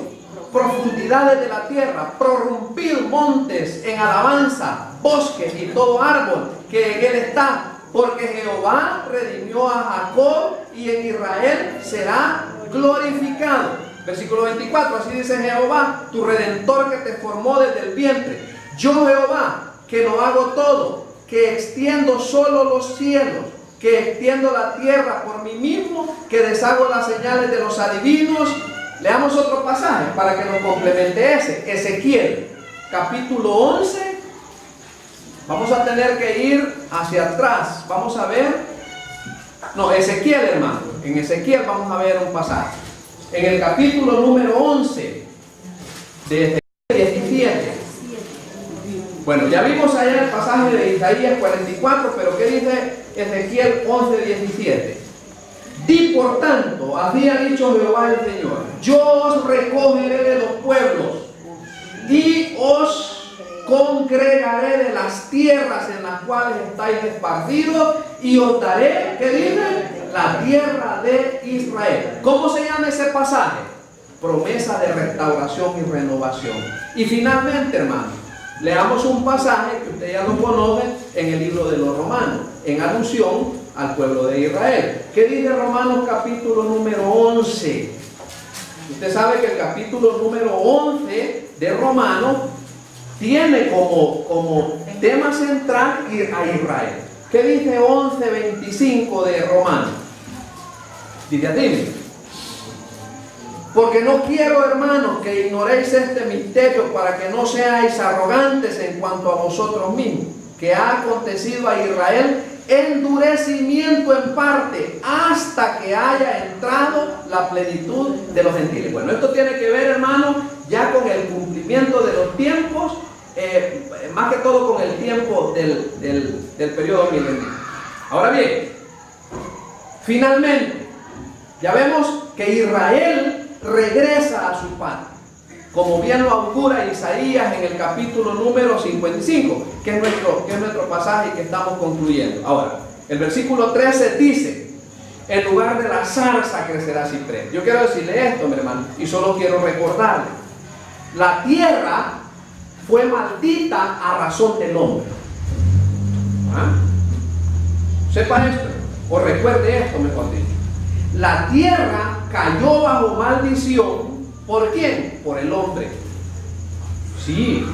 profundidades de la tierra. Prorrumpid montes en alabanza, bosques y todo árbol que en él está. Porque Jehová redimió a Jacob y en Israel será glorificado. Versículo 24, así dice Jehová, tu Redentor que te formó desde el vientre. Yo Jehová, que lo hago todo, que extiendo solo los cielos, que extiendo la tierra por mí mismo, que deshago las señales de los adivinos. Leamos otro pasaje para que nos complemente ese. Ezequiel, capítulo 11. Vamos a tener que ir hacia atrás. Vamos a ver. No, Ezequiel, hermano. En Ezequiel vamos a ver un pasaje. En el capítulo número 11 de Ezequiel 17. Bueno, ya vimos allá el pasaje de Isaías 44, pero ¿qué dice Ezequiel 11, 17? Di por tanto, así ha dicho Jehová el Señor, yo os recogeré de los pueblos y os congregaré de las tierras en las cuales estáis esparcidos y os daré, ¿qué dice? La tierra de Israel. ¿Cómo se llama ese pasaje? promesa de restauración y renovación. Y finalmente, hermanos, leamos un pasaje que usted ya lo conoce en el libro de los Romanos, en alusión al pueblo de Israel. ¿Qué dice Romanos capítulo número 11? Usted sabe que el capítulo número 11 de Romanos tiene como tema central a Israel. ¿Qué dice 11:25 de Romanos? Dice así: porque no quiero, hermanos, que ignoréis este misterio, para que no seáis arrogantes en cuanto a vosotros mismos, que ha acontecido a Israel endurecimiento en parte, hasta que haya entrado la plenitud de los gentiles. Bueno, esto tiene que ver, hermanos, ya con el cumplimiento de los tiempos, más que todo con el tiempo del periodo milenario. Ahora bien, finalmente, ya vemos que Israel regresa a su patria, como bien lo augura Isaías en el capítulo número 55, que es nuestro pasaje que estamos concluyendo. Ahora, el versículo 13 dice: en lugar de la zarza crecerá ciprés. Yo quiero decirle esto, mi hermano, y solo quiero recordarle: la tierra fue maldita a razón del hombre. ¿Ah? Sepa esto, o recuerde esto, mejor dicho. La tierra cayó bajo maldición. ¿Por quién? Por el hombre. Sí,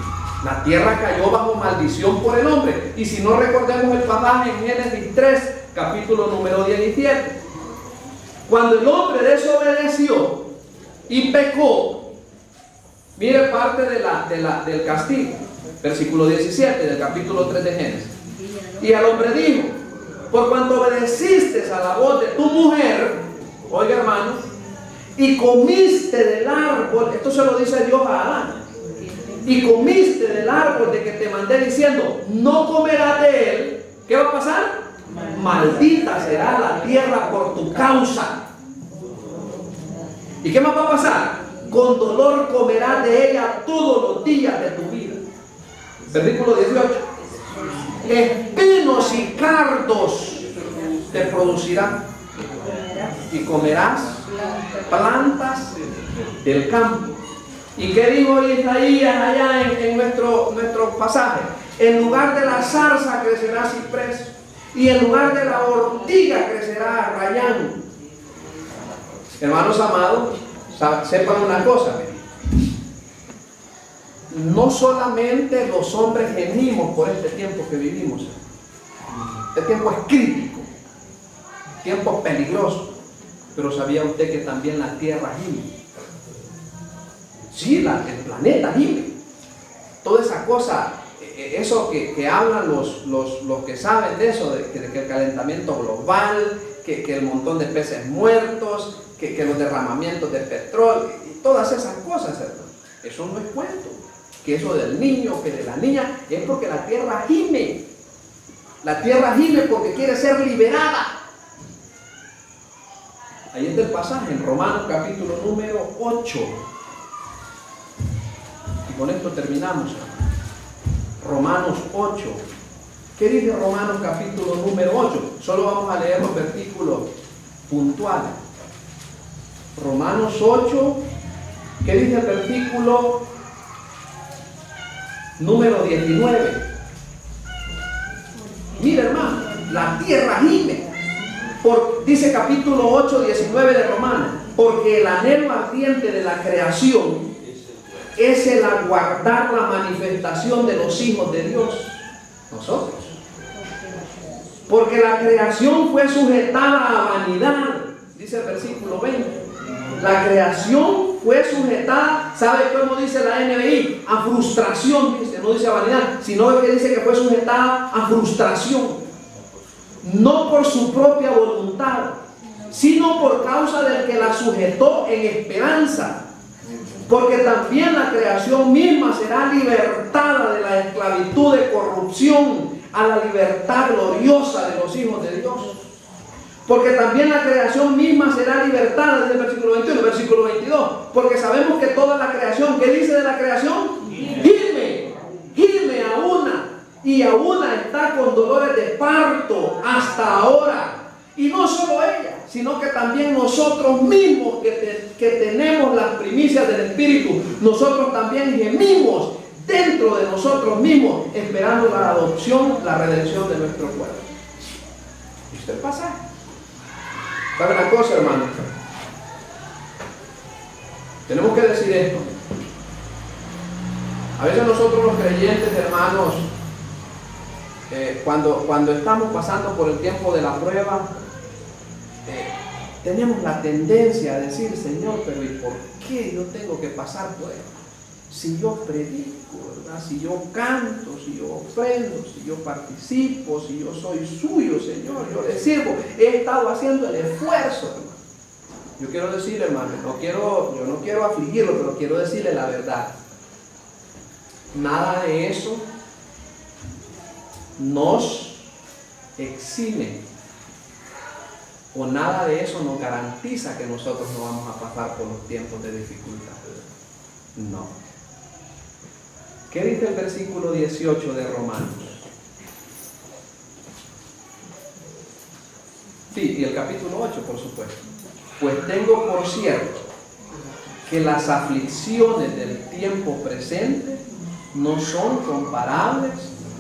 la tierra cayó bajo maldición por el hombre. Y si no, recordemos el pasaje en Génesis 3, capítulo número 17. Cuando el hombre desobedeció y pecó, mire parte del castigo, versículo 17 del capítulo 3 de Génesis. Y al hombre dijo: por cuanto obedeciste a la voz de tu mujer, oiga, hermanos, y comiste del árbol, esto se lo dice Dios a Adán, y comiste del árbol de que te mandé diciendo, no comerás de él, ¿qué va a pasar? Maldita será la tierra por tu causa. ¿Y qué más va a pasar? Con dolor comerás de ella todos los días de tu vida. Versículo 18. Espinos y cardos te producirán, y comerás plantas del campo. ¿Y qué dijo Isaías allá en nuestro pasaje? En lugar de la zarza crecerá ciprés, y en lugar de la ortiga crecerá rayán. Hermanos amados, sepan una cosa: no solamente los hombres gemimos por este tiempo que vivimos. Este tiempo es crítico, tiempo peligroso. Pero ¿sabía usted que también la tierra gime? Sí, el planeta gime. Toda esa cosa, eso que hablan los que saben de eso, de que el calentamiento global, que el montón de peces muertos, que los derramamientos de petróleo, y todas esas cosas, hermano. Eso no es cuento. Que eso del niño, que de la niña, es porque la tierra gime. La tierra gime porque quiere ser liberada. Ahí está el pasaje en Romanos capítulo número 8. Y con esto terminamos. Romanos 8. ¿Qué dice Romanos capítulo número 8? Solo vamos a leer los versículos puntuales. Romanos 8. ¿Qué dice el versículo número 19? Mira, hermano, la tierra gime. Dice capítulo 8, 19 de Romanos: porque el anhelo ardiente de la creación es el aguardar la manifestación de los hijos de Dios, nosotros. Porque la creación fue sujetada a vanidad, dice el versículo 20. La creación fue sujetada, ¿sabe cómo dice la NBI? A frustración, dice, no dice a vanidad, sino que dice que fue sujetada a frustración. No por su propia voluntad, sino por causa del que la sujetó en esperanza. Porque también la creación misma será libertada de la esclavitud de corrupción a la libertad gloriosa de los hijos de Dios. Porque también la creación misma será libertada, desde el versículo 21, versículo 22. Porque sabemos que toda la creación, ¿qué dice de la creación? Gime, gime a una. Y aún está con dolores de parto hasta ahora. Y no solo ella, sino que también nosotros mismos que tenemos las primicias del Espíritu, nosotros también gemimos dentro de nosotros mismos, esperando la adopción, la redención de nuestro cuerpo. ¿Viste el pasaje? ¿Sabe una cosa, hermano? Tenemos que decir esto. A veces nosotros los creyentes, hermanos, cuando estamos pasando por el tiempo de la prueba, tenemos la tendencia a decir, Señor, pero ¿y por qué yo tengo que pasar por esto? Si yo predico, ¿verdad? Si yo canto, si yo ofrendo, si yo participo, si yo soy suyo, Señor, yo le sirvo, he estado haciendo el esfuerzo, hermano. Yo quiero decirle, hermano, yo no quiero afligirlo, pero quiero decirle la verdad. Nada de eso nos exime, o nada de eso nos garantiza que nosotros no vamos a pasar por los tiempos de dificultad. No. ¿Qué dice el versículo 18 de Romanos? Sí, y el capítulo 8, por supuesto. Pues tengo por cierto que las aflicciones del tiempo presente no son comparables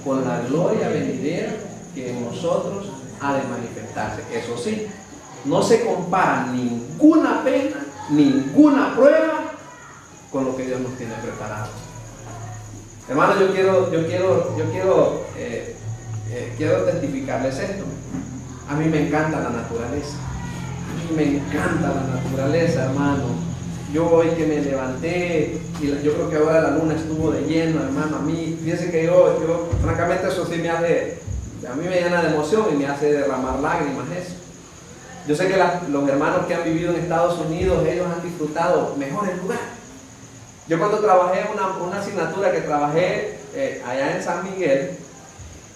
con la gloria venidera que en nosotros ha de manifestarse. Eso sí, no se compara ninguna pena, ninguna prueba con lo que Dios nos tiene preparado. Hermanos, quiero testificarles esto. A mí me encanta la naturaleza. A mí me encanta la naturaleza, hermano. Yo hoy que me levanté, y yo creo que ahora la luna estuvo de lleno, hermano. A mí, fíjense que yo francamente eso sí a mí me llena de emoción y me hace derramar lágrimas eso. Yo sé que los hermanos que han vivido en Estados Unidos, ellos han disfrutado mejores lugares. Yo cuando trabajé una asignatura que trabajé allá en San Miguel,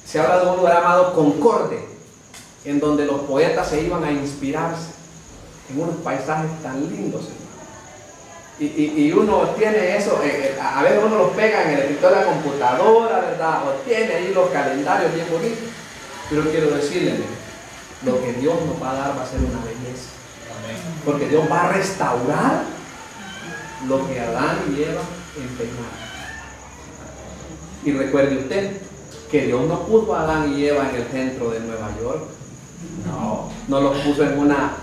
se habla de un lugar llamado Concorde, en donde los poetas se iban a inspirarse en unos paisajes tan lindos, hermano. Y uno tiene eso, a veces uno los pega en el escritorio de la computadora, ¿verdad? O tiene ahí los calendarios bien bonitos. Pero quiero decirle, lo que Dios nos va a dar va a ser una belleza. Porque Dios va a restaurar lo que Adán y Eva empeñaron. Y recuerde usted que Dios no puso a Adán y Eva en el centro de Nueva York. No los puso en una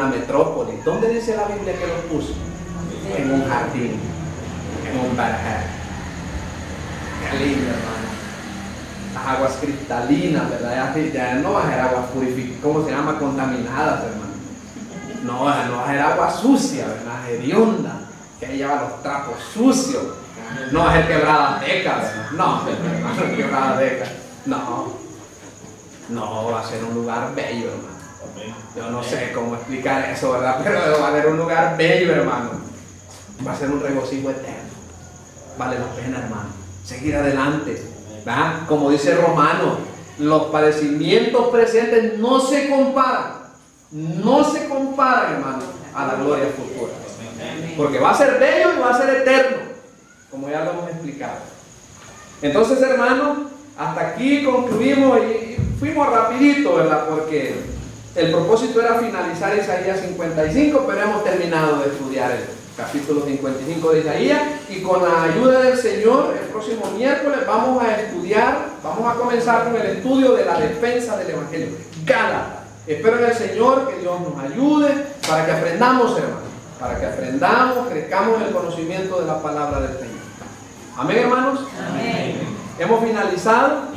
metrópoli. ¿Dónde dice la Biblia que los puso? En un jardín, en un vergel. Qué lindo, hermano. Las aguas cristalinas, ¿verdad? Ya no van a ser aguas purificadas, ¿cómo se llama? Contaminadas, hermano. No va a ser agua sucia, ¿verdad? Hedionda, que ahí lleva los trapos sucios. No va a ser quebrada seca, ¿verdad? No, hermano, quebrada seca. No, va a ser un lugar bello, hermano. Yo no sé cómo explicar eso, ¿verdad? Pero va a ser un lugar bello, hermano. Va a ser un regocijo eterno. Vale la pena, hermano, seguir adelante, ¿verdad? Como dice Romanos, los padecimientos presentes no se comparan, hermano, a la gloria futura. Porque va a ser bello y va a ser eterno, como ya lo hemos explicado. Entonces, hermano, hasta aquí concluimos y fuimos rapidito, ¿verdad? Porque el propósito era finalizar Isaías 55, pero hemos terminado de estudiar el capítulo 55 de Isaías, y con la ayuda del Señor el próximo miércoles vamos a comenzar con el estudio de la defensa del Evangelio, Gálatas. Espero en el Señor que Dios nos ayude para que aprendamos, hermanos, para que aprendamos, crezcamos en el conocimiento de la palabra del Señor. Amén, hermanos. Amén. Hemos finalizado.